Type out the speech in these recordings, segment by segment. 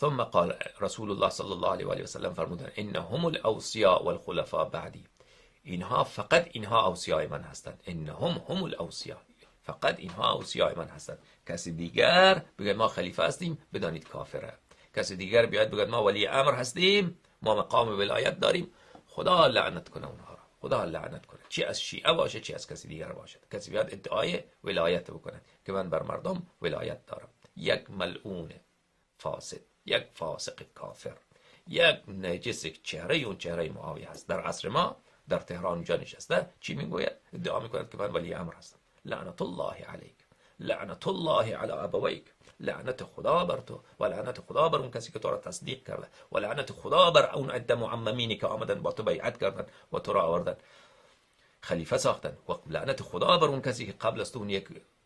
ثم قال رسول الله صلی الله علیه و آله و سلم فرمودن انهم الاوصیاء والخلفاء بعدی، اینها فقط اینها اوصیاء من هستند. انهم هم الاوصیاء، فقط اینها اوصیاء من هستند. کسی دیگر بگه ما خلیفه هستیم بدانید کافره. کسی دیگر بیاد بگه ما ولی امر هستیم، ما مقام ولایت داریم، خدا لعنت کنه اونها را، خدا لعنت کنه، چی از شیعه باشه چی از کسی دیگر باشد. کسی بیاد ادعای ولایت بکنه که من بر مردم ولایت دارم، یک ملعون فاسد، یک فاسق کافر، یک نجس، چهره اون چهره معاویه هست. در عصر ما در تهران اونجا نشسته چی میگوید؟ ادعا میکند که من ولی امر هستم. لعنت الله علیک، لعنت الله علی ابویک، لعنت خدا بر تو و لعنت خدا بر اون کسی که تو را تصدیق کرده و لعنت خدا بر اون عده معممینی که آمدن با تو بیعت کردن و تو را آوردن خلیفه ساختن و لعنت خدا بر اون کسی که قبل از تو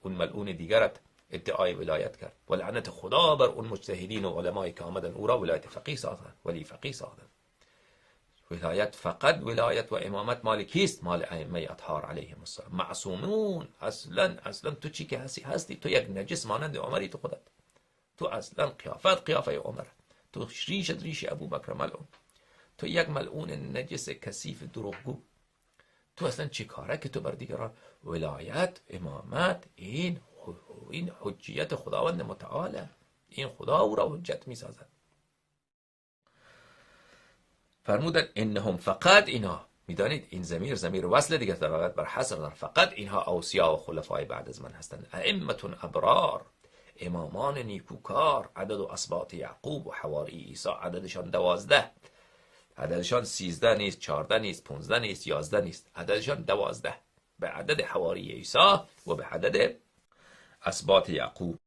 اون ملعون دیگرت ادعای ولایت کرد و لعنت خدا بر اون مجتهدین و علمایی که آمدن او را ولایت فقیه ساختن، ولی فقیه ساختن. ولایت فقط ولایت و امامت مال کیست؟ مال ائمه اطهار علیهم السلام، معصومون. اصلا تو چی که هستی تو یک نجس مانند عمری، تو خودت، تو اصلا قیافت قیافه عمر، تو ریشت ریش ابوبکر ملعون، تو یک ملعون نجس کثیف دروغگو. تو اصلا چی کاره که تو بر دیگران ولایت امامت؟ این حجیت خداوند متعاله، این خدا او را حجت می سازد. فرمودن انهم، فقط اینها، میدانید این ضمیر وصل دیگه در بر حصر دار، فقط اینها اوصیا و خلفای بعد از من هستند. ائمه ابرار، امامان نیکوکار. عدد و اسباط یعقوب و حواری عیسی عددشان 12، عددشان 13 نیست، 14 نیست، 15 نیست، 11 نیست، عددشان 12 به عدد حواری عیسی و به عدد اسباط یعقوب.